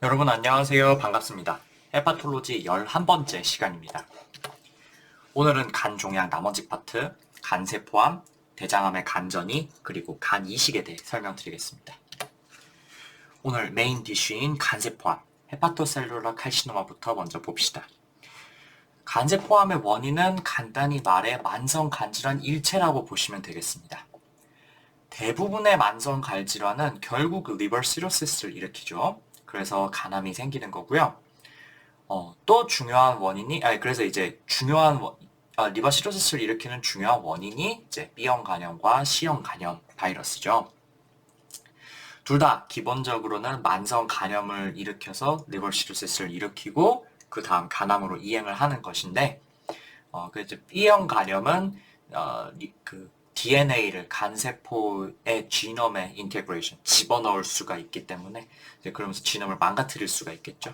여러분 안녕하세요. 반갑습니다. 헤파톨로지 11번째 시간입니다. 오늘은 간 종양 나머지 파트, 간세 포함, 대장암의 간전이, 그리고 간 이식에 대해 설명드리겠습니다. 오늘 메인 디쉬인 간세 포함, 헤파토셀룰러 칼시노마부터 먼저 봅시다. 간세 포함의 원인은 간단히 말해 만성 간질환 일체라고 보시면 되겠습니다. 대부분의 만성 간질환은 결국 리버 시로시스를 일으키죠. 그래서 간암이 생기는 거고요. 또 중요한 원인이, 그래서 이제 리버 시로시스를 일으키는 중요한 원인이 이제 B형 간염과 C형 간염 바이러스죠. 둘 다 기본적으로는 만성 간염을 일으켜서 리버 시로시스를 일으키고 그 다음 간암으로 이행을 하는 것인데, 그 이제 B형 간염은 그 DNA를 간세포의 지놈에 인테그레이션 집어넣을 수가 있기 때문에 이제 그러면서 지놈을 망가뜨릴 수가 있겠죠.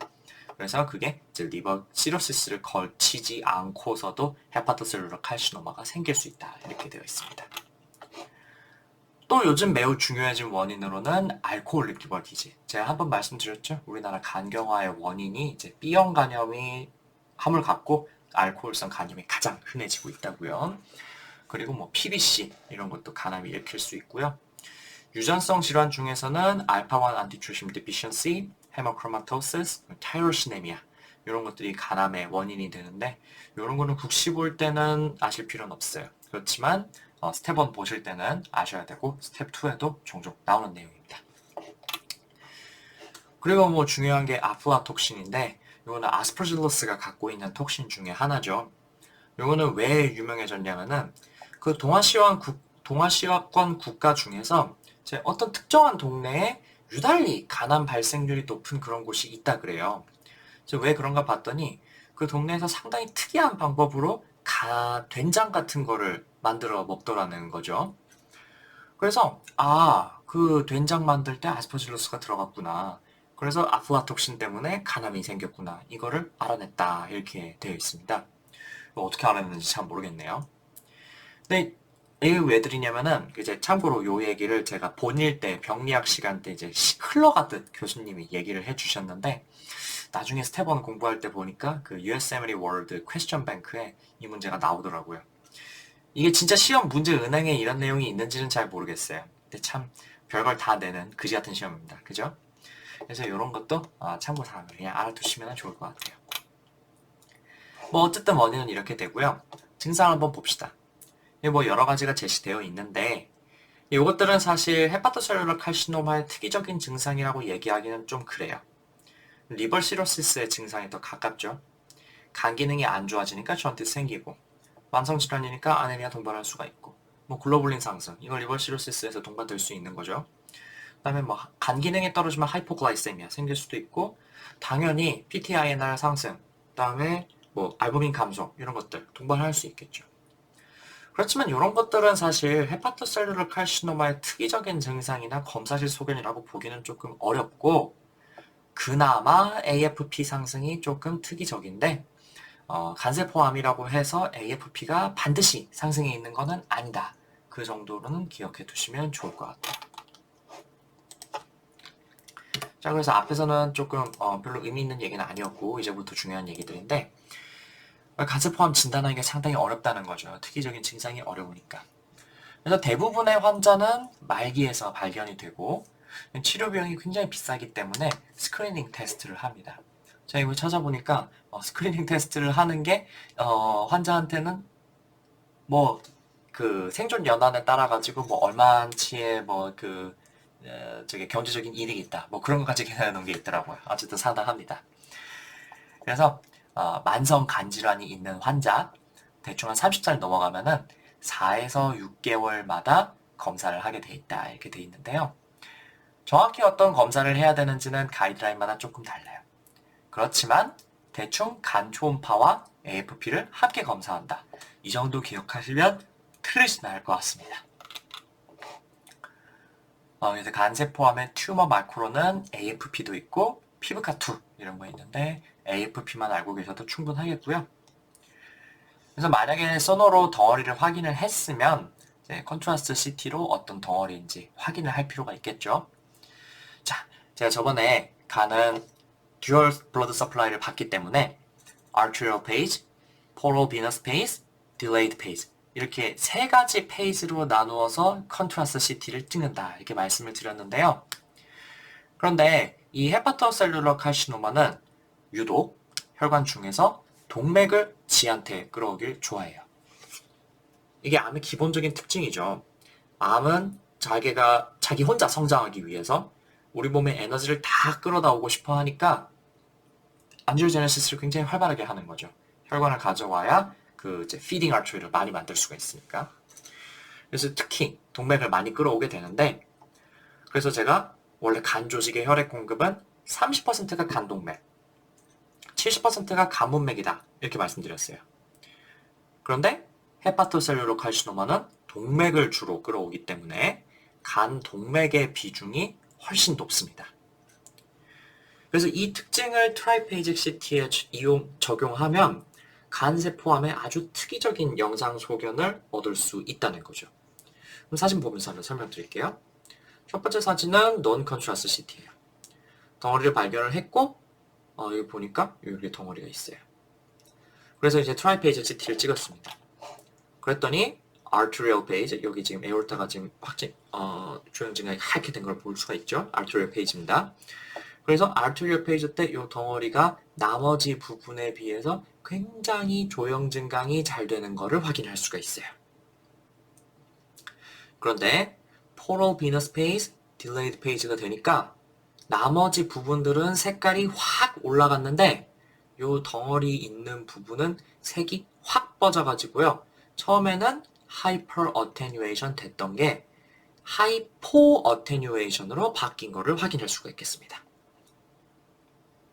그래서 그게 이제 리버 시로시스를 거치지 않고서도 헤파토셀룰러 칼시노마가 생길 수 있다 이렇게 되어 있습니다. 또 요즘 매우 중요해진 원인으로는 알코올릭 리버 디지. 제가 한번 말씀드렸죠. 우리나라 간경화의 원인이 이제 B형 간염이 함을 갖고 알코올성 간염이 가장 흔해지고 있다고요. 그리고 뭐 PBC 이런 것도 간암이 일으킬 수 있고요. 유전성 질환 중에서는 알파1 안티트로신 디피션시, 헤모크로마토시스, 타이로시네미아 이런 것들이 간암의 원인이 되는데 이런 거는 국시 볼 때는 아실 필요는 없어요. 그렇지만 스텝 1 보실 때는 아셔야 되고 스텝 2에도 종종 나오는 내용입니다. 그리고 뭐 중요한 게 아플라톡신인데 이거는 아스퍼질러스가 갖고 있는 톡신 중에 하나죠. 이거는 왜 유명해졌냐면은 그 동아시아권 국가 중에서 어떤 특정한 동네에 유달리 간암 발생률이 높은 그런 곳이 있다 그래요. 왜 그런가 봤더니 그 동네에서 상당히 특이한 방법으로 된장 같은 거를 만들어 먹더라는 거죠. 그래서 그 된장 만들 때 아스퍼질러스가 들어갔구나. 그래서 아플라톡신 때문에 간암이 생겼구나. 이거를 알아냈다. 이렇게 되어 있습니다. 어떻게 알았는지 참 모르겠네요. 근데 이게 왜 드리냐면은 이제 참고로 요 얘기를 제가 본일 때 병리학 시간 때 이제 흘러가듯 교수님이 얘기를 해주셨는데 나중에 스텝 1 공부할 때 보니까 그 USMLE 월드 퀘스천 뱅크에 이 문제가 나오더라고요. 이게 진짜 시험 문제 은행에 이런 내용이 있는지는 잘 모르겠어요. 근데 참 별걸 다 내는 그지 같은 시험입니다. 그죠? 그래서 이런 것도 참고 사항을 그냥 알아두시면 좋을 것 같아요. 뭐 어쨌든 원인은 이렇게 되고요. 증상 한번 봅시다. 뭐 여러 가지가 제시되어 있는데 이것들은 사실 헤파토셀룰러 칼시노마의 특이적인 증상이라고 얘기하기는 좀 그래요. 리버 시로시스의 증상이 더 가깝죠. 간 기능이 안 좋아지니까 전투 생기고 만성 질환이니까 아네미아 동반할 수가 있고 뭐 글로불린 상승 이건 리버 시로시스에서 동반될 수 있는 거죠. 그다음에 뭐 간 기능이 떨어지면 하이포글라이세미아 생길 수도 있고 당연히 PTINR 상승 그다음에 뭐 알부민 감소 이런 것들 동반할 수 있겠죠. 그렇지만 이런 것들은 사실 헤파토셀룰러 칼시노마의 특이적인 증상이나 검사실 소견이라고 보기는 조금 어렵고 그나마 AFP 상승이 조금 특이적인데 간세포암이라고 해서 AFP가 반드시 상승해 있는 것은 아니다. 그 정도로는 기억해 두시면 좋을 것 같아요. 자, 그래서 앞에서는 조금 별로 의미 있는 얘기는 아니었고 이제부터 중요한 얘기들인데 간세포암 진단하기가 상당히 어렵다는 거죠. 특이적인 증상이 어려우니까. 그래서 대부분의 환자는 말기에서 발견이 되고 치료 비용이 굉장히 비싸기 때문에 스크리닝 테스트를 합니다. 제가 이거 찾아보니까 스크리닝 테스트를 하는 게 환자한테는 뭐 그 생존 연한에 따라 가지고 뭐 얼마치의 저게 경제적인 이득이 있다. 뭐 그런 것까지 계산해 놓은 게 있더라고요. 어쨌든 상당합니다. 그래서 만성 간질환이 있는 환자 대충 한 30살 넘어가면은 4에서 6개월마다 검사를 하게 돼 있다 이렇게 돼 있는데요. 정확히 어떤 검사를 해야 되는지는 가이드라인마다 조금 달라요. 그렇지만 대충 간 초음파와 AFP를 함께 검사한다. 이 정도 기억하시면 틀리지 않을 것 같습니다. 그래서 간세포암의 튜머 마크로는 AFP도 있고 피부과2 이런 거 있는데 AFP만 알고 계셔도 충분하겠고요. 그래서 만약에 소노로 덩어리를 확인을 했으면 컨트라스트 CT로 어떤 덩어리인지 확인을 할 필요가 있겠죠. 자, 제가 저번에 간은 듀얼 블러드 서플라이를 받기 때문에 arterial phase, portal venous phase, delayed phase 이렇게 세 가지 페이지로 나누어서 컨트라스트 CT를 찍는다 이렇게 말씀을 드렸는데요. 그런데 이 헤파토셀룰러 칼시노마는 유독 혈관 중에서 동맥을 지한테 끌어오길 좋아해요. 이게 암의 기본적인 특징이죠. 암은 자기 혼자 성장하기 위해서 우리 몸의 에너지를 다 끌어다 오고 싶어 하니까 안지오제네시스를 굉장히 활발하게 하는 거죠. 혈관을 가져와야 그 이제 피딩 아트리를 많이 만들 수가 있으니까. 그래서 특히 동맥을 많이 끌어오게 되는데, 그래서 제가 원래 간 조직의 혈액 공급은 30%가 간동맥, 70%가 간문맥이다 이렇게 말씀드렸어요. 그런데 헤파토셀룰러 칼시노마는 동맥을 주로 끌어오기 때문에 간 동맥의 비중이 훨씬 높습니다. 그래서 이 특징을 트라이페이직 CT에 적용하면 간세포암의 아주 특이적인 영상 소견을 얻을 수 있다는 거죠. 그럼 사진 보면서 한번 설명드릴게요. 첫 번째 사진은 non-contrast CT예요. 덩어리를 발견을 했고 여기 보니까 여기 덩어리가 있어요. 그래서 이제 트라이페이직 CT를 찍었습니다. 그랬더니 arterial phase, 여기 지금 에올타가 지금 조형증이 하얗게 된 걸 볼 수가 있죠. arterial phase입니다. 그래서 arterial phase 때 이 덩어리가 나머지 부분에 비해서 굉장히 조형 증강이 잘 되는 것을 확인할 수가 있어요. 그런데 portal venous phase, delayed phase가 되니까 나머지 부분들은 색깔이 확 올라갔는데 이 덩어리 있는 부분은 색이 확 뻗어가지고요. 처음에는 hyper attenuation 됐던 게 hypo attenuation으로 바뀐 것을 확인할 수가 있겠습니다.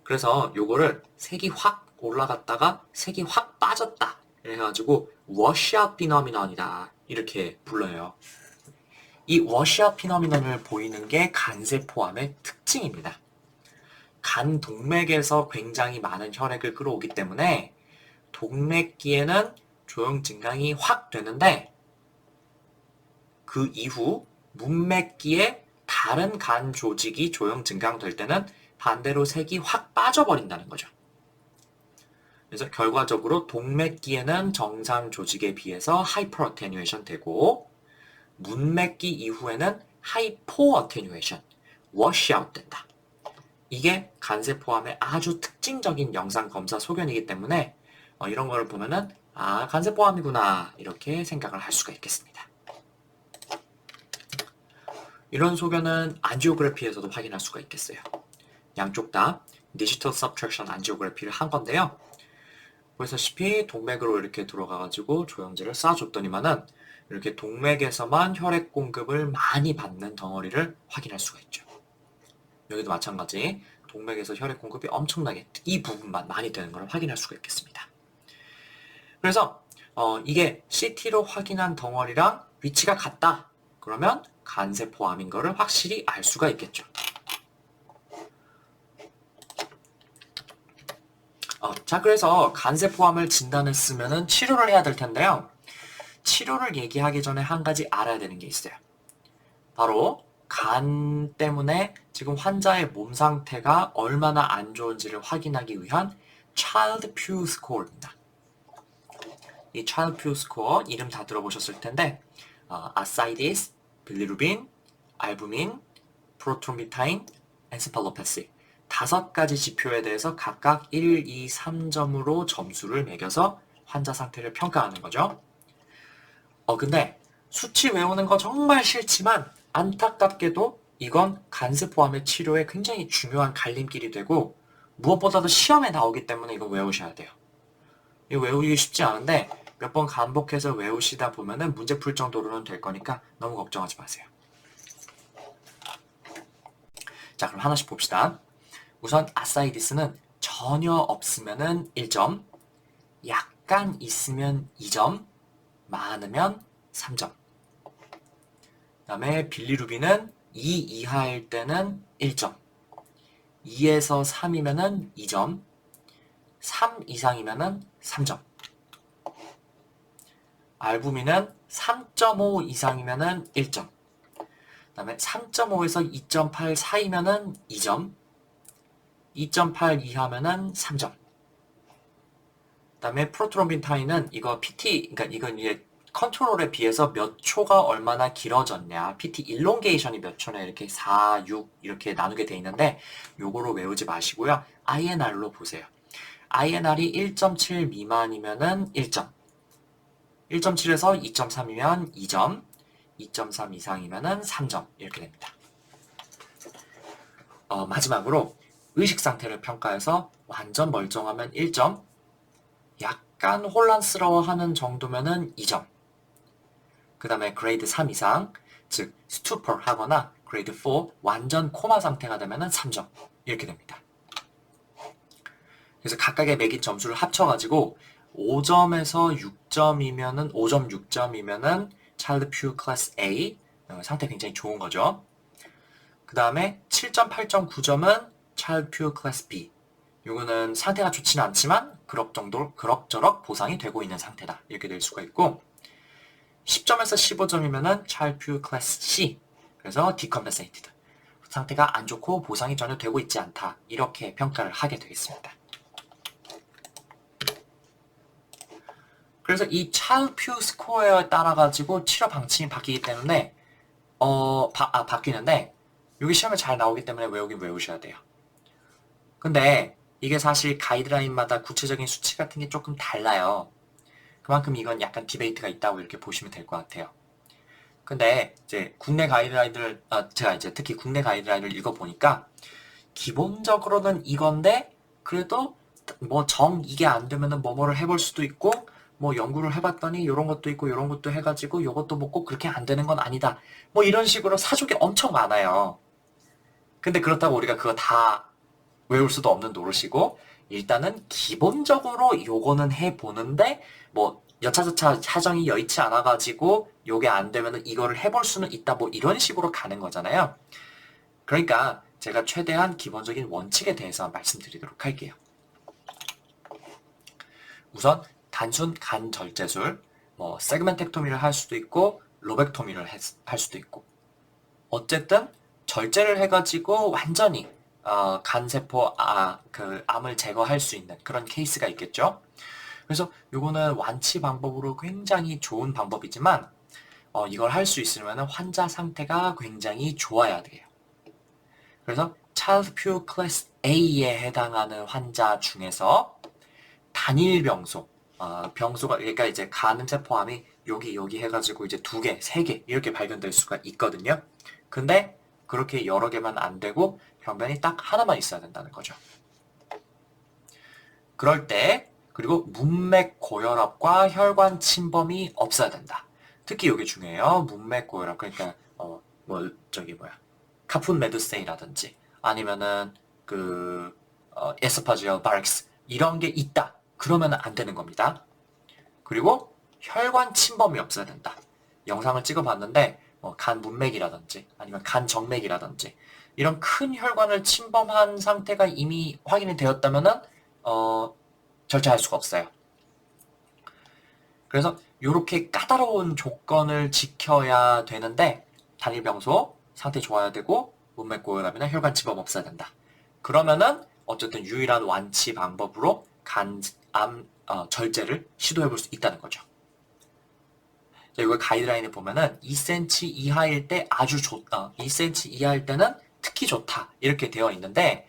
그래서 요거를 색이 확 올라갔다가 색이 확 빠졌다 그래가지고 washout phenomenon이다 이렇게 불러요. 이 washout phenomenon을 보이는 게 간세포암의 특징입니다. 간 동맥에서 굉장히 많은 혈액을 끌어오기 때문에 동맥기에는 조형 증강이 확 되는데 그 이후 문맥기에 다른 간 조직이 조형 증강될 때는 반대로 색이 확 빠져버린다는 거죠. 그래서 결과적으로 동맥기에는 정상 조직에 비해서 하이퍼 어테뉴에이션 되고 문맥기 이후에는 하이포 어테뉴에이션, 워시아웃 된다. 이게 간세포암의 아주 특징적인 영상 검사 소견이기 때문에 이런 거를 보면은 간세포암이구나 이렇게 생각을 할 수가 있겠습니다. 이런 소견은 안지오그래피에서도 확인할 수가 있겠어요. 양쪽 다 디지털 서브트랙션 안지오그래피를 한 건데요. 보시다시피 동맥으로 이렇게 들어가가지고 조형제를 쏴줬더니만은 이렇게 동맥에서만 혈액 공급을 많이 받는 덩어리를 확인할 수가 있죠. 여기도 마찬가지 동맥에서 혈액 공급이 엄청나게 이 부분만 많이 되는 걸 확인할 수가 있겠습니다. 그래서 이게 CT로 확인한 덩어리랑 위치가 같다. 그러면 간세포암인 거를 확실히 알 수가 있겠죠. 자, 그래서 간세포암을 진단했으면 치료를 해야 될 텐데요. 치료를 얘기하기 전에 한 가지 알아야 되는 게 있어요. 바로 간 때문에 지금 환자의 몸 상태가 얼마나 안 좋은지를 확인하기 위한 Child-Pugh Score입니다. 이 Child-Pugh Score 이름 다 들어보셨을 텐데 아사이디스, 빌리루빈, 알부민, 프로트롬비타인, 엔세팔로패시 5가지 지표에 대해서 각각 1, 2, 3점으로 점수를 매겨서 환자 상태를 평가하는 거죠. 근데 수치 외우는 거 정말 싫지만 안타깝게도 이건 간세포암의 치료에 굉장히 중요한 갈림길이 되고 무엇보다도 시험에 나오기 때문에 이거 외우셔야 돼요. 이거 외우기 쉽지 않은데 몇 번 반복해서 외우시다 보면은 문제 풀 정도로는 될 거니까 너무 걱정하지 마세요. 자, 그럼 하나씩 봅시다. 우선 아사이디스는 전혀 없으면은 1점, 약간 있으면 2점, 많으면 3점. 그 다음에 빌리루빈은 2 이하일 때는 1점, 2에서 3이면은 2점, 3 이상이면은 3점. 알부민은 3.5 이상이면은 1점. 그 다음에 3.5에서 2.8 사이면은 2점, 2.8 이하면은 3점. 그다음에 프로트롬빈 타임은 이거 PT, 그러니까 이건 이제 컨트롤에 비해서 몇 초가 얼마나 길어졌냐. PT 일롱게이션이 몇 초냐 이렇게 4, 6 이렇게 나누게 돼 있는데 요거로 외우지 마시고요. INR로 보세요. INR이 1.7 미만이면은 1점. 1.7에서 2.3이면 2점. 2.3 이상이면은 3점. 이렇게 됩니다. 마지막으로 의식 상태를 평가해서 완전 멀쩡하면 1점. 약간 혼란스러워하는 정도면은 2점. 그 다음에 그레이드 3 이상, 즉 스투퍼 하거나 그레이드 4 완전 코마 상태가 되면은 3점. 이렇게 됩니다. 그래서 각각의 매긴 점수를 합쳐가지고 5점에서 6점이면은 5점 6점이면은 Child Pugh Class A 상태 굉장히 좋은 거죠. 그 다음에 7점, 8점, 9점은 Child Pugh Class B. 이거는 상태가 좋지는 않지만 그럭저럭 보상이 되고 있는 상태다. 이렇게 될 수가 있고 10점에서 15점이면은 Child Pugh Class C. 그래서 Decompensated. 상태가 안 좋고 보상이 전혀 되고 있지 않다. 이렇게 평가를 하게 되겠습니다. 그래서 이 Child Pugh 스코어에 따라 가지고 치료 방침이 바뀌기 때문에 바뀌는데 여기 시험에 잘 나오기 때문에 외우긴 외우셔야 돼요. 근데 이게 사실 가이드라인마다 구체적인 수치 같은 게 조금 달라요. 그만큼 이건 약간 디베이트가 있다고 이렇게 보시면 될 것 같아요. 근데 이제 국내 가이드라인을 제가 이제 특히 국내 가이드라인을 읽어보니까 기본적으로는 이건데 그래도 뭐 이게 안 되면은 뭐뭐를 해볼 수도 있고 뭐 연구를 해봤더니 이런 것도 있고 이런 것도 해가지고 이것도 뭐 꼭 그렇게 안 되는 건 아니다. 뭐 이런 식으로 사족이 엄청 많아요. 근데 그렇다고 우리가 그거 다 외울 수도 없는 노릇이고 일단은 기본적으로 요거는 해보는데 뭐 여차저차 사정이 여의치 않아가지고 요게 안 되면은 이거를 해볼 수는 있다 뭐 이런 식으로 가는 거잖아요. 그러니까 제가 최대한 기본적인 원칙에 대해서 말씀드리도록 할게요. 우선 단순 간 절제술, 뭐 세그멘텍토미를 할 수도 있고 로벡토미를 할 수도 있고 어쨌든 절제를 해가지고 완전히 간세포 그 암을 제거할 수 있는 그런 케이스가 있겠죠. 그래서 요거는 완치 방법으로 굉장히 좋은 방법이지만 이걸 할 수 있으면 환자 상태가 굉장히 좋아야 돼요. 그래서 Child Pugh Class A에 해당하는 환자 중에서 단일 병소, 병소가 그러니까 이제 간세포암이 여기 해가지고 이제 2개, 3개 이렇게 발견될 수가 있거든요. 근데 그렇게 여러 개만 안 되고 병변이 딱 하나만 있어야 된다는 거죠. 그럴 때 그리고 문맥 고혈압과 혈관 침범이 없어야 된다. 특히 이게 중요해요. 문맥 고혈압 그러니까 카푼 메드세이라든지 아니면은 에스파지얼 바렉스 이런 게 있다. 그러면 안 되는 겁니다. 그리고 혈관 침범이 없어야 된다. 영상을 찍어봤는데 간 문맥이라든지 아니면 간 정맥이라든지 이런 큰 혈관을 침범한 상태가 이미 확인이 되었다면은 절제할 수가 없어요. 그래서 이렇게 까다로운 조건을 지켜야 되는데 단일병소 상태 좋아야 되고 문맥 고혈압이나 혈관 침범 없어야 된다. 그러면은 어쨌든 유일한 완치 방법으로 간암 절제를 시도해볼 수 있다는 거죠. 자, 이거 가이드라인에 보면은 2cm 이하일 때 아주 좋다. 2cm 이하일 때는 특히 좋다. 이렇게 되어 있는데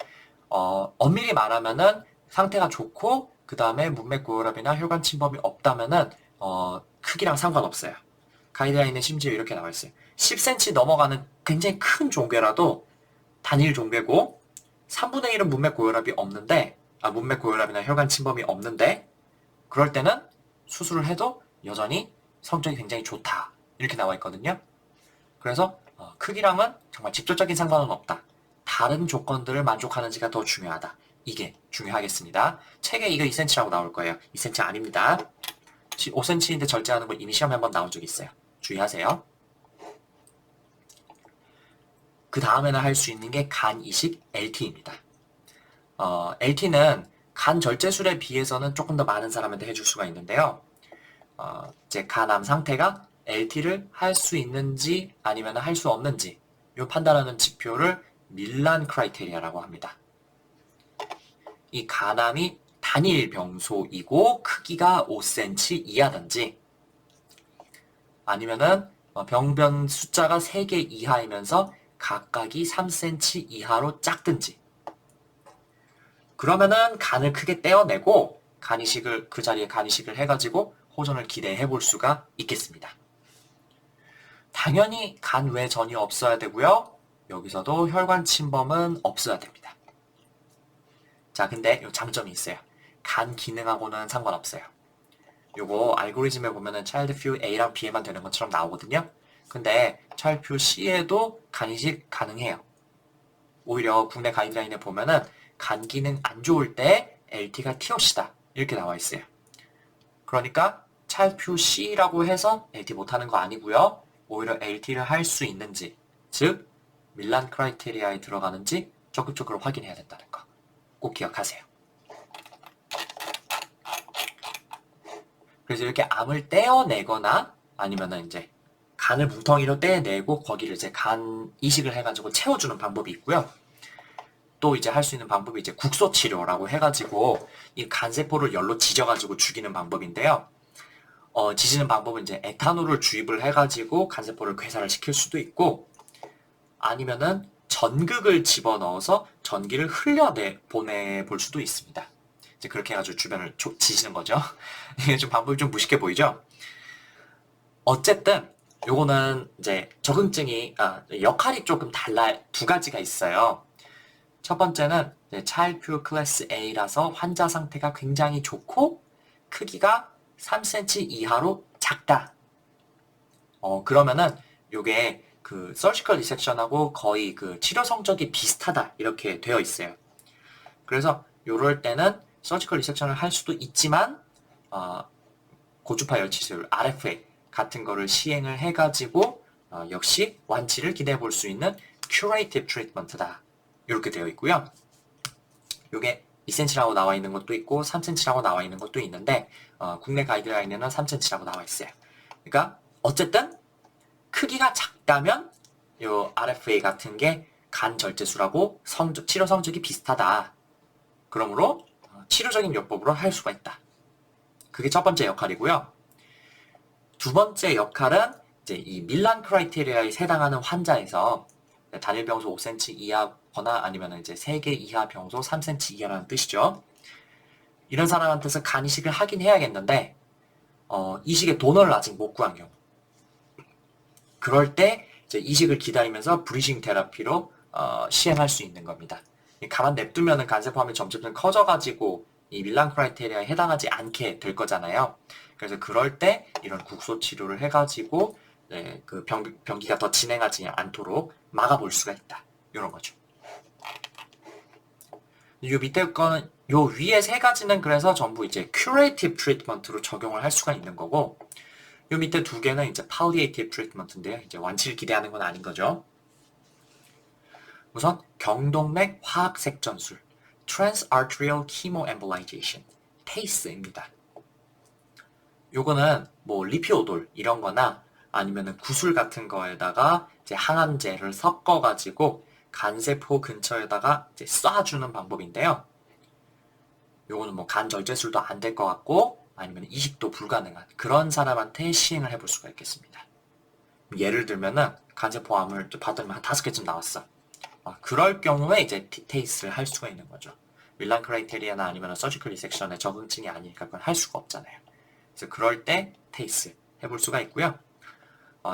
엄밀히 말하면은 상태가 좋고 그 다음에 문맥 고혈압이나 혈관 침범이 없다면은 크기랑 상관없어요. 가이드라인에 심지어 이렇게 나와 있어요. 10cm 넘어가는 굉장히 큰 종괴라도 단일 종괴고 3분의 1은 문맥 고혈압이 없는데 문맥 고혈압이나 혈관 침범이 없는데 그럴 때는 수술을 해도 여전히 성적이 굉장히 좋다. 이렇게 나와 있거든요. 그래서 크기랑은 정말 직접적인 상관은 없다. 다른 조건들을 만족하는지가 더 중요하다. 이게 중요하겠습니다. 책에 이거 2cm라고 나올 거예요. 2cm 아닙니다. 5cm인데 절제하는 거 이미 시험에 한번 나온 적이 있어요. 주의하세요. 그 다음에는 할 수 있는 게 간 이식 LT입니다. LT는 간 절제술에 비해서는 조금 더 많은 사람한테 해줄 수가 있는데요. 이제 간암 상태가 LT를 할 수 있는지 아니면 할 수 없는지 이 판단하는 지표를 밀란 크라이테리아라고 합니다. 이 간암이 단일 병소이고 크기가 5cm 이하든지 아니면은 병변 숫자가 3개 이하이면서 각각이 3cm 이하로 작든지 그러면은 간을 크게 떼어내고 간이식을 그 자리에 간이식을 해가지고 호전을 기대해 볼 수가 있겠습니다. 당연히 간 외 전이 없어야 되고요. 여기서도 혈관 침범은 없어야 됩니다. 자, 근데 요 장점이 있어요. 간 기능하고는 상관없어요. 요거 알고리즘에 보면은 차일드 퓨 A랑 B에만 되는 것처럼 나오거든요. 근데 차일드 퓨 C에도 간이식 가능해요. 오히려 국내 가이드라인에 보면은 간 기능 안 좋을 때 LT가 TOC다 이렇게 나와 있어요. 그러니까 차일드 퓨 C라고 해서 LT 못하는 거 아니고요. 오히려 LT를 할 수 있는지, 즉 밀란 크라이테리아에 들어가는지 적극적으로 확인해야 된다는 거 꼭 기억하세요. 그래서 이렇게 암을 떼어내거나 아니면은 이제 간을 뭉텅이로 떼내고 거기를 이제 간 이식을 해가지고 채워주는 방법이 있고요. 또 이제 할 수 있는 방법이 이제 국소 치료라고 해가지고 이 간세포를 열로 지져가지고 죽이는 방법인데요. 지지는 방법은 이제 에탄올을 주입을 해가지고 간세포를 괴사를 시킬 수도 있고 아니면은 전극을 집어넣어서 전기를 보내볼 수도 있습니다. 이제 그렇게 해가지고 주변을 지지는 거죠. 이게 좀 방법이 좀 무식해 보이죠? 어쨌든 요거는 이제 적응증이 역할이 조금 두 가지가 있어요. 첫 번째는 차일드 퓨 클래스 A라서 환자 상태가 굉장히 좋고 크기가 3cm 이하로 작다. 그러면은 요게 그 서지컬 리섹션하고 거의 그 치료 성적이 비슷하다 이렇게 되어 있어요. 그래서 요럴 때는 서지컬 리섹션을 할 수도 있지만 고주파 열치술 RFA 같은 거를 시행을 해가지고 역시 완치를 기대해 볼 수 있는 큐레이티브 트리트먼트다 이렇게 되어 있고요. 요게 2cm라고 나와 있는 것도 있고 3cm라고 나와 있는 것도 있는데 국내 가이드라인에는 3cm라고 나와 있어요. 그러니까 어쨌든 크기가 작다면 요 RFA 같은 게 간 절제술하고 치료 성적이 비슷하다. 그러므로 치료적인 요법으로 할 수가 있다. 그게 첫 번째 역할이고요. 두 번째 역할은 이제 이 밀란 크라이테리아에 해당하는 환자에서 단일 병소 5cm 이하거나 아니면 이제 3개 이하 병소 3cm 이하라는 뜻이죠. 이런 사람한테서 간 이식을 하긴 해야겠는데 이식의 도너를 아직 못 구한 경우. 그럴 때 이제 이식을 기다리면서 브리징 테라피로 시행할 수 있는 겁니다. 가만 냅두면은 간세포함이 점점 커져가지고 이 밀란 크라이테리아에 해당하지 않게 될 거잖아요. 그래서 그럴 때 이런 국소 치료를 해가지고 그 병기가 더 진행하지 않도록 막아볼 수가 있다. 이런 거죠. 요 밑에 거는 요 위에 세 가지는 그래서 전부 이제 큐레이티브 트리트먼트로 적용을 할 수가 있는 거고 요 밑에 두 개는 이제 팔리에이티브 트리트먼트인데요. 이제 완치를 기대하는 건 아닌 거죠. 우선 경동맥 화학색전술 Transarterial Chemoembolization TACE입니다. 요거는 뭐 리피오돌 이런 거나 아니면은 구슬 같은 거에다가 이제 항암제를 섞어 가지고 간세포 근처에다가 이제 쏴주는 방법인데요. 요거는 뭐 간 절제술도 안 될 것 같고 아니면 이식도 불가능한 그런 사람한테 시행을 해볼 수가 있겠습니다. 예를 들면은 간세포암을 받으면 한 5개쯤 나왔어. 그럴 경우에 이제 테이스를 할 수가 있는 거죠. 밀란 크라이테리아나 아니면 서지컬 리섹션의 적응증이 아니니까 그건 할 수가 없잖아요. 그래서 그럴 때 테이스 해볼 수가 있고요.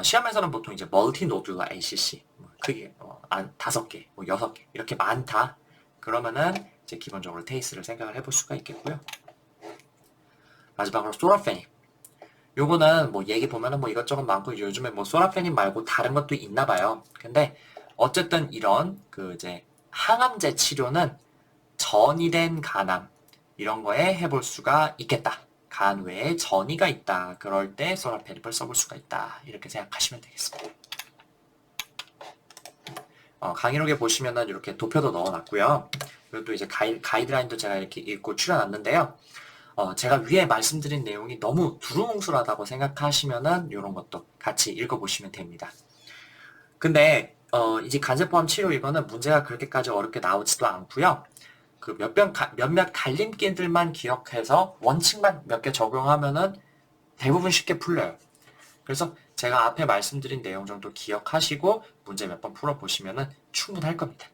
시험에서는 보통 이제 멀티 노듈라 ACC 크게 5개, 6개 이렇게 많다. 그러면은 이제 기본적으로 테이스를 생각을 해볼 수가 있겠고요. 마지막으로 소라페닌. 요거는 뭐 얘기 보면은 뭐 이것저것 많고 요즘에 뭐 소라페닌 말고 다른 것도 있나 봐요. 근데 어쨌든 이런 그 이제 항암제 치료는 전이 된 간암 이런 거에 해볼 수가 있겠다. 간 외에 전이가 있다. 그럴 때 소라페닌을 써볼 수가 있다. 이렇게 생각하시면 되겠습니다. 강의록에 보시면은 이렇게 도표도 넣어놨고요. 그리고 또 이제 가이드라인도 제가 이렇게 읽고 추려놨는데요. 제가 위에 말씀드린 내용이 너무 두루뭉술하다고 생각하시면은 이런 것도 같이 읽어보시면 됩니다. 근데 이제 간세포암 치료 이거는 문제가 그렇게까지 어렵게 나오지도 않고요. 그 몇몇 갈림길들만 기억해서 원칙만 몇 개 적용하면은 대부분 쉽게 풀려요. 그래서 제가 앞에 말씀드린 내용 정도 기억하시고 문제 몇 번 풀어보시면은 충분할 겁니다.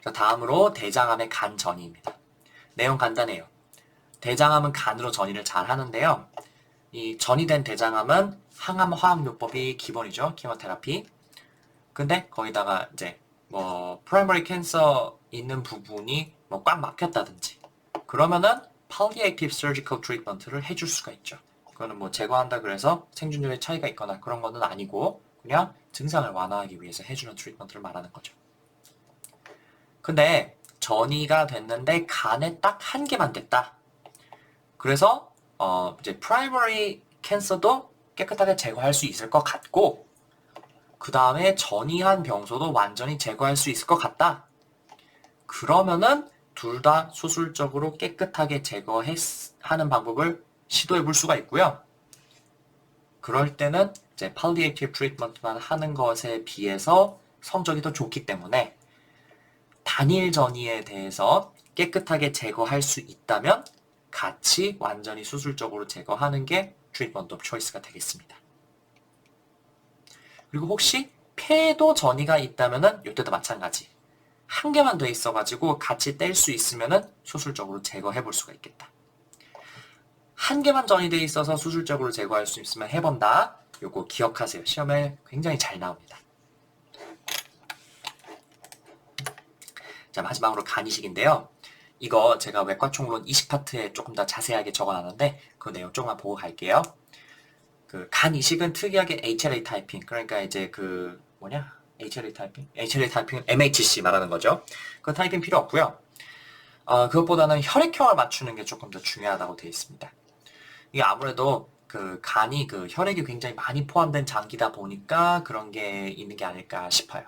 자, 다음으로 대장암의 간 전이입니다. 내용 간단해요. 대장암은 간으로 전이를 잘 하는데요. 이 전이된 대장암은 항암 화학요법이 기본이죠. 키모테라피. 근데 거기다가 이제 뭐 프라이머리 캔서 있는 부분이 뭐 꽉 막혔다든지 그러면은 palliative surgical treatment를 해줄 수가 있죠. 그거는 뭐 제거한다 그래서 생존율의 차이가 있거나 그런 거는 아니고 그냥 증상을 완화하기 위해서 해주는 트리트먼트를 말하는 거죠. 근데 전이가 됐는데 간에 딱 한 개만 됐다. 그래서 이제 프라이머리 캔서도 깨끗하게 제거할 수 있을 것 같고 그 다음에 전이한 병소도 완전히 제거할 수 있을 것 같다. 그러면은 둘 다 수술적으로 깨끗하게 제거하는 방법을 시도해 볼 수가 있고요. 그럴 때는 이제 palliative treatment만 하는 것에 비해서 성적이 더 좋기 때문에 단일 전이에 대해서 깨끗하게 제거할 수 있다면 같이 완전히 수술적으로 제거하는 게 treatment of choice가 되겠습니다. 그리고 혹시 폐에도 전이가 있다면은 이때도 마찬가지. 한 개만 돼 있어가지고 같이 뗄 수 있으면은 수술적으로 제거해 볼 수가 있겠다. 한 개만 전이 돼 있어서 수술적으로 제거할 수 있으면 해본다. 요거 기억하세요. 시험에 굉장히 잘 나옵니다. 자, 마지막으로 간 이식인데요. 이거 제가 외과총론 이식 파트에 조금 더 자세하게 적어놨는데 그 내용 조금만 보고 갈게요. 그 간 이식은 특이하게 HLA 타이핑, 그러니까 이제 그 HLA 타이핑? HLA 타이핑은 MHC 말하는 거죠. 그 타이핑 필요 없고요. 그것보다는 혈액형을 맞추는 게 조금 더 중요하다고 되어 있습니다. 이게 아무래도 그 간이 그 혈액이 굉장히 많이 포함된 장기다 보니까 그런 게 있는 게 아닐까 싶어요.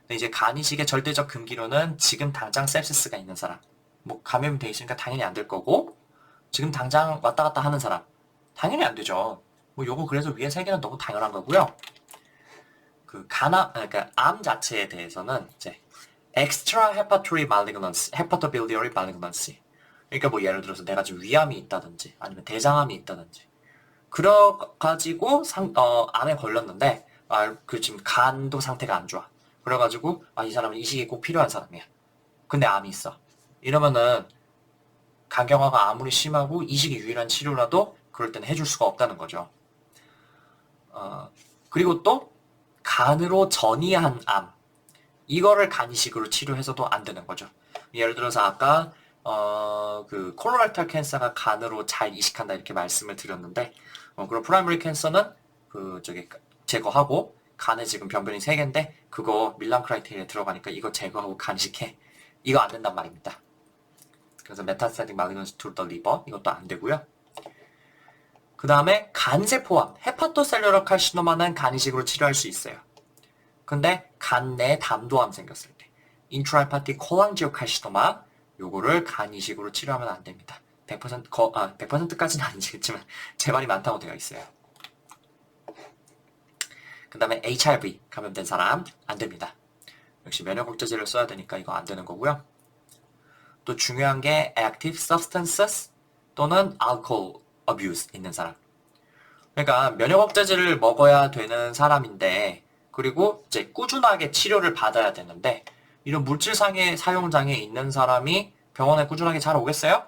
근데 이제 간 이식의 절대적 금기로는 지금 당장 sepsis가 있는 사람, 뭐 감염이 돼 있으니까 당연히 안 될 거고, 지금 당장 왔다 갔다 하는 사람, 당연히 안 되죠. 뭐 요거 그래서 위에 세 개는 너무 당연한 거고요. 그 그러니까 암 자체에 대해서는 이제 extra hepatobiliary malignancy. 그러니까 뭐 예를 들어서 내가 지금 위암이 있다든지 아니면 대장암이 있다든지 그래가지고 암에 걸렸는데 그 지금 간도 상태가 안 좋아. 그래가지고 이 사람은 이식이 꼭 필요한 사람이야. 근데 암이 있어. 이러면은 간경화가 아무리 심하고 이식이 유일한 치료라도 그럴 때는 해줄 수가 없다는 거죠. 그리고 또 간으로 전이한 암, 이거를 간 이식으로 치료해서도 안 되는 거죠. 예를 들어서 아까 그 콜로렉탈 캔서가 간으로 잘 이식한다 이렇게 말씀을 드렸는데 그럼 프라이머리 캔서는 제거하고 간에 지금 병변이 3개인데 그거 밀란 크라이테리아에 들어가니까 이거 제거하고 간 이식해. 이거 안 된단 말입니다. 그래서 메타스타틱 마그넌스 투 더 리버 이것도 안 되고요. 그 다음에 간세포암, 헤파토셀룰러 칼시노마는 간 이식으로 치료할 수 있어요. 근데 간 내 담도암 생겼을 때 인트라헤파틱 콜랑지오칼시노마 요거를 간 이식으로 치료하면 안 됩니다. 100%까지는 아니겠지만 재발이 많다고 되어 있어요. 그 다음에 HIV 감염된 사람 안 됩니다. 역시 면역 억제제를 써야 되니까 이거 안 되는 거고요. 또 중요한 게 active substances 또는 alcohol abuse 있는 사람. 그러니까 면역 억제제를 먹어야 되는 사람인데 그리고 이제 꾸준하게 치료를 받아야 되는데 이런 물질상의 사용장애 있는 사람이 병원에 꾸준하게 잘 오겠어요?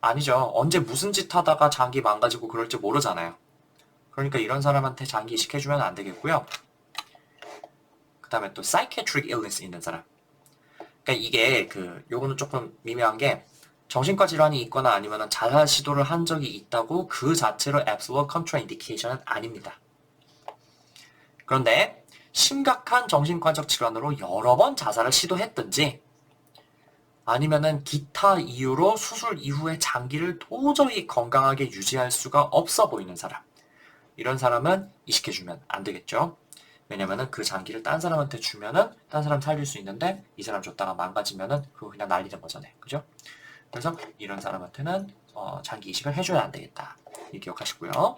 아니죠. 언제 무슨 짓 하다가 장기 망가지고 그럴지 모르잖아요. 그러니까 이런 사람한테 장기 이식해주면 안 되겠고요. 그 다음에 또 psychiatric illness 있는 사람. 그러니까 이게 요거는 조금 미묘한 게 정신과 질환이 있거나 아니면 자살 시도를 한 적이 있다고 그 자체로 absolute contraindication은 아닙니다. 그런데 심각한 정신과적 질환으로 여러 번 자살을 시도했든지 아니면은 기타 이유로 수술 이후에 장기를 도저히 건강하게 유지할 수가 없어 보이는 사람. 이런 사람은 이식해주면 안 되겠죠. 왜냐면은 그 장기를 딴 사람한테 주면은 딴 사람 살릴 수 있는데 이 사람 줬다가 망가지면은 그거 그냥 날리는 거잖아요. 그죠? 그래서 이런 사람한테는 장기 이식을 해줘야 안 되겠다. 이 기억하시고요.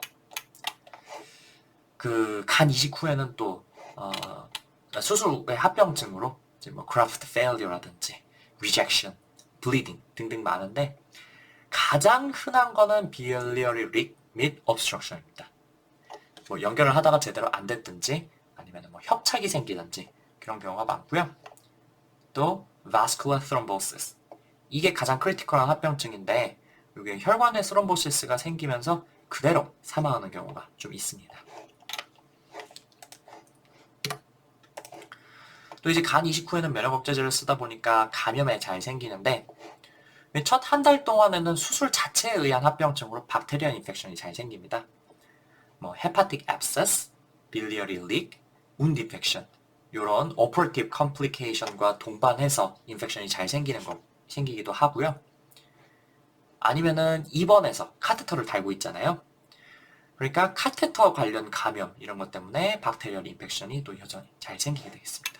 그 간 이식 후에는 또 수술 후의 합병증으로 이제 뭐 graft failure라든지 rejection, bleeding 등등 많은데 가장 흔한 거는 biliary leak 및 obstruction입니다. 뭐 연결을 하다가 제대로 안 됐든지 아니면 뭐 협착이 생기든지 그런 경우가 많고요. 또 vascular thrombosis 이게 가장 크리티컬한 합병증인데 이게 혈관에 스럼보시스가 생기면서 그대로 사망하는 경우가 좀 있습니다. 또 이제 간 이식 후에는 면역 억제제를 쓰다 보니까 감염에 잘 생기는데 첫 한 달 동안에는 수술 자체에 의한 합병증으로 박테리아 인펙션이 잘 생깁니다. 뭐 hepatic abscess, biliary leak, wound infection 이런 operative complication과 동반해서 인펙션이 잘 생기기도 하고요. 아니면은 입원해서 카테터를 달고 있잖아요. 그러니까 카테터 관련 감염 이런 것 때문에 박테리얼 인펙션이 또 여전히 잘 생기게 되겠습니다.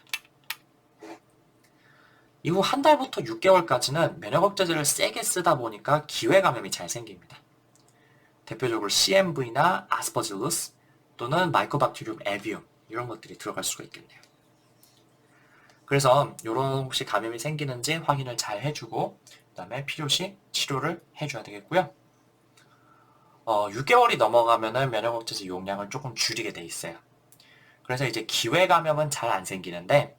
이후 한 달부터 6개월까지는 면역 억제제를 세게 쓰다 보니까 기회 감염이 잘 생깁니다. 대표적으로 CMV나 아스퍼질러스 또는 마이코박테리움 에비움 이런 것들이 들어갈 수가 있겠네요. 그래서 이런 혹시 감염이 생기는지 확인을 잘 해주고 그 다음에 필요시 치료를 해줘야 되겠고요. 6개월이 넘어가면은 면역 억제제 용량을 조금 줄이게 돼 있어요. 그래서 이제 기회 감염은 잘 안 생기는데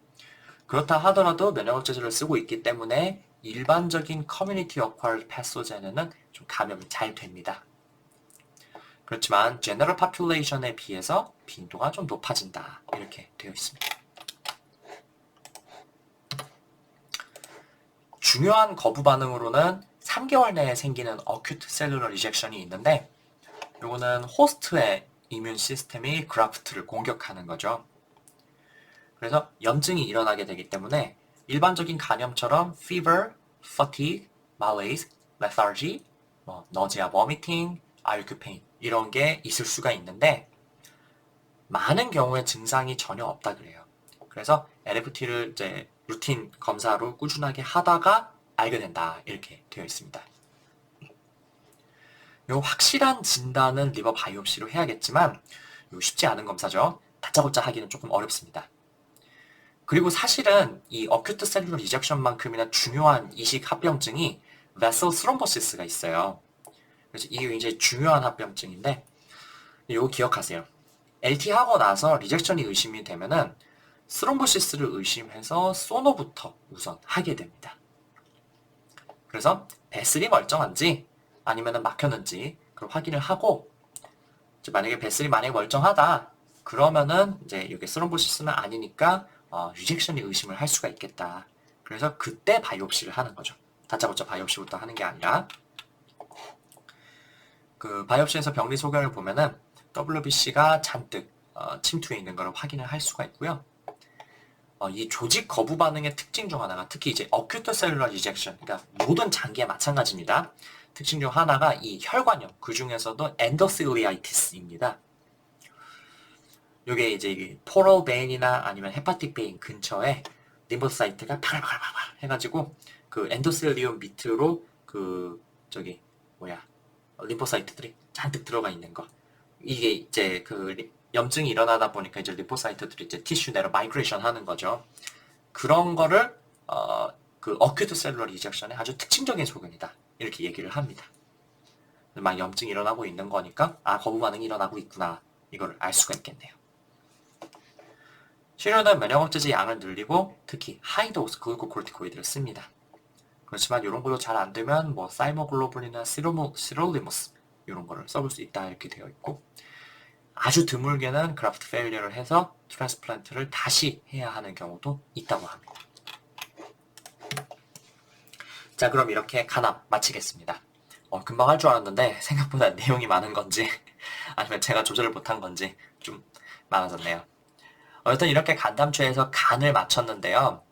그렇다 하더라도 면역 억제제를 쓰고 있기 때문에 일반적인 커뮤니티 어쿠아드 패소젠에는 좀 감염이 잘 됩니다. 그렇지만 제너럴 파퓰레이션에 비해서 빈도가 좀 높아진다 이렇게 되어 있습니다. 중요한 거부 반응으로는 3개월 내에 생기는 어큐트 셀룰러 리젝션이 있는데 이거는 호스트의 이뮨 시스템이 그라프트를 공격하는 거죠. 그래서 염증이 일어나게 되기 때문에 일반적인 감염처럼 fever, fatigue, malaise, lethargy, nausea, vomiting, ache pain 이런 게 있을 수가 있는데 많은 경우에 증상이 전혀 없다 그래요. 그래서 LFT를 이제 루틴 검사로 꾸준하게 하다가 알게 된다 이렇게 되어 있습니다. 요 확실한 진단은 리버 바이옵시로 해야겠지만 요 쉽지 않은 검사죠. 다짜고짜 하기는 조금 어렵습니다. 그리고 사실은 이 어큐트 셀룰러 리젝션만큼이나 중요한 이식 합병증이 vessel thrombosis 있어요. 그래서 이게 굉장히 중요한 합병증인데 이거 기억하세요. LT 하고 나서 리젝션이 의심이 되면은 스롬보시스를 의심해서 소노부터 우선 하게 됩니다. 그래서 베슬이 멀쩡한지 아니면 막혔는지 그걸 확인을 하고 만약에 베슬이 멀쩡하다 그러면은 이제 이게 스롬보시스는 아니니까 리젝션이 의심을 할 수가 있겠다. 그래서 그때 바이옵시를 하는 거죠. 다짜고짜 바이옵시부터 하는 게 아니라 그 바이옵시에서 병리 소견을 보면은 WBC가 잔뜩 침투해 있는 걸 확인을 할 수가 있고요. 이 조직 거부 반응의 특징 중 하나가 특히 이제 어큐트 셀룰러 리젝션, 그러니까 모든 장기에 마찬가지입니다. 특징 중 하나가 이 혈관염, 그 중에서도 엔도실리아이티스입니다. 이게 이제 포럴 베인이나 아니면 헤파틱 베인 근처에 림보사이트가 파글파글파글 해가지고 그 엔도셀리움 밑으로 림보사이트들이 잔뜩 들어가 있는 거. 이게 이제 그 염증이 일어나다 보니까 이제 림보사이트들이 이제 티슈 내로 마이그레이션 하는 거죠. 그런 거를 그 어큐트 셀룰러 리젝션의 아주 특징적인 소견이다. 이렇게 얘기를 합니다. 막 염증이 일어나고 있는 거니까 거부 반응이 일어나고 있구나. 이걸 알 수가 있겠네요. 치료는 면역 억제제 양을 늘리고 특히 하이도스 글루코코르티코이드를 씁니다. 그렇지만 이런 것도 잘 안 되면 사이모글로불린이나 시롤리무스 이런 거를 써볼 수 있다 이렇게 되어 있고 아주 드물게는 그래프트 페일리어를 해서 트랜스플란트를 다시 해야 하는 경우도 있다고 합니다. 자, 그럼 이렇게 간암 마치겠습니다. 금방 할 줄 알았는데 생각보다 내용이 많은 건지 아니면 제가 조절을 못한 건지 좀 많아졌네요. 여튼 이렇게 간담최에서 간을 마쳤는데요.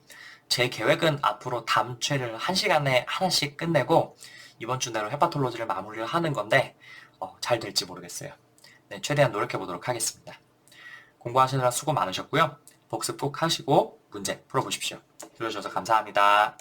제 계획은 앞으로 담최를 1시간에 하나씩 끝내고 이번 주 내로 헤파톨로지를 마무리를 하는 건데 잘 될지 모르겠어요. 네, 최대한 노력해 보도록 하겠습니다. 공부하시느라 수고 많으셨고요. 복습 꼭 하시고 문제 풀어보십시오. 들어주셔서 감사합니다.